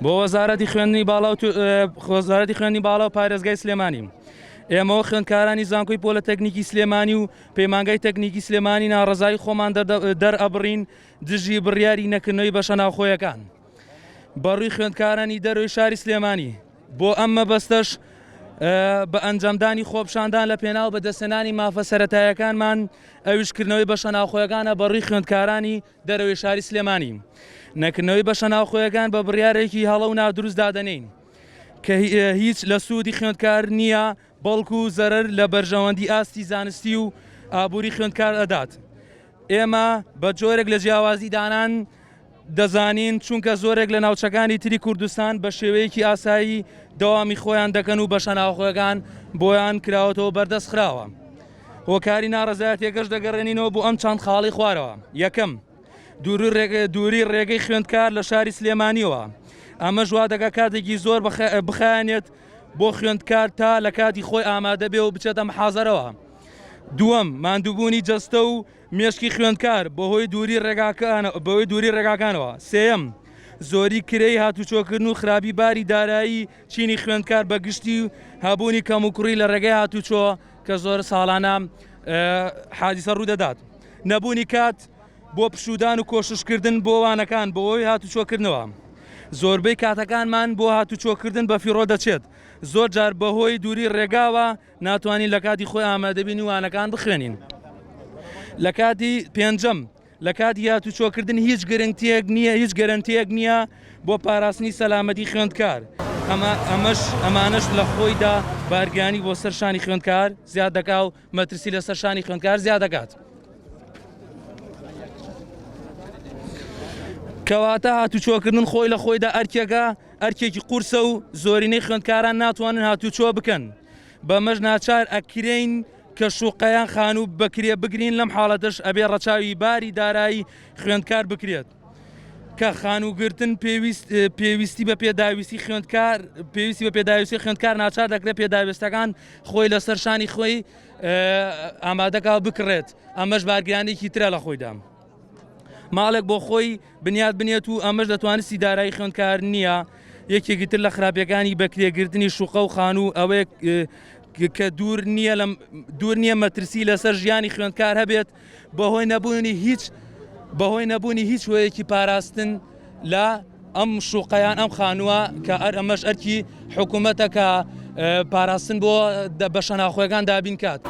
بۆ وەزارەتی خوێندنی باڵا و پارێزگای سلێمانی ئێمەوە خوێندکارانی زانکۆی پۆلەتەکنیکی سلێمانی و پەیمانگای تەکنیکی سلێمانی ناڕەزایی خۆمان دەرئەبڕین دژی بڕیاری نەکردنەوەی بەشە ناوخۆیەکان بەڕووی خوێندکارانی دەرەوەی شاری سلێمانی بۆ ئەم مەبەستەش بە ئەنجامدانی خۆپشاندان لە پێناو بەدەستهێنانی مافە سەرەتاییەکانمان ئەویشکردنەوەی بەشە ناوخۆیەکانە بەڕووی خوێندکارانی دەرەوەی شاری سلێمانی نەکردنەوەی بەشە ناوخۆیەکان بە بڕیارێکی هەڵە و نادروست دادەنین کە هیچ لە سوودی خوێندکار نییە بەڵکو زەرەر لە بەرژەوەندی ئاستی زانستی و ئابووری خوێندکار ئەدات. ئێمە بە جۆرێک لە جیاوازی دانان دەزانین چونکە زۆرێک لە ناوچەکانی تری کوردستان بە شێوەیەکی ئاسایی دەوامی خۆیان دەکەن و بەشە ناوخۆیەکان بۆیان کراوەتەوە بەردەست خراوە. هۆکاری ناڕەزایەتیەکەش دەگەڕێنینەوە بۆ ئەم چەند خاڵی خوارەوە. یەکەم دووری ڕێگەی خوێندکار لە شاری سلێمانیەوە. ئەمە ژوا دەگا کاتێکی زۆر بخایەنێت بۆ خوێندکار تا لە کاتی خۆی ئامادە بێ و بچێتە محازەرەوە. دووەم ماندووبوونی جەستە و مێشکی خوێندکار بەهۆی دووری ڕێگاکانەوە. سێەم زۆری کرێی هاتوچۆکردن و خراپی باری دارایی چینی خوێندکار بە گشتی و هەبوونی کەم و کوڕی لە ڕێگەی هاتوچۆ کە زۆر ساڵانە حادیسە ڕوودەدات. نەبوونی کات بۆ پشودان و کۆششکردن بۆ وانەکان بەهۆی هاتوچۆکردنەوە. زۆربەی کاتەکانمان بۆ هاتوچۆکردن بە فیڕۆ دەچێت. زۆر جار بەهۆی دووری ڕێگاوە ناتوانین لە کاتی خۆی ئامادەبین وانەکان بخوێنین. لە کاتی پێنجەم لە کاتی هاتوچۆکردن هیچ گەرنتیەک نییە بۆ پاراستنی سەلامەتی خوێندکار. ئەمانش لە خۆیدا بارگیانی بۆ سەر شانی خوێندکار زیاد دەکا و مەترسی لەسەر شانی خوێندکار زیاد دەکات. کەواتە هاتوچۆکردن خۆی لە خۆیدا ئەرکێکی قورسە و زۆرینەی خوێندکاران ناتوانن هاتوچۆ بکەن. بەمەش ناچار ئەکرێن کە شوقەیان خان و بەکرێ بگرین لەم حاڵەتش ئەبێ ڕەچاوی باری دارایی خوێندکار بکرێت کە خانووگرتن پێویستی بە پێداویستی خوێندکار ناچار دەکرێت پێداویستەکان خۆی لەسەر شانی خۆی ئامادەکە بکڕێت. ئەمەش بارگیانێکی ترە لە خۆیدا. ماڵێک بۆ خۆی بنیاد بنێت و ئەمەش دەتوانستی دارایی خوێندکار نییە. یەکێکی تر لە خراپیەکانی بەکرێگرتنی شوقە و خانوو ئەوەیە کە دوور نییە مەترسی لەسەر ژیانی خوێندکار هەبێت بەهۆی نەبوونی هیچ وەیەکی پاراستن لە ئەم شوقەیان ئەم خانووە کە ئەمەش ئەرکی حکوومەتە کە پاراستن بۆ بەشە ناوخۆیەکان دابین کات.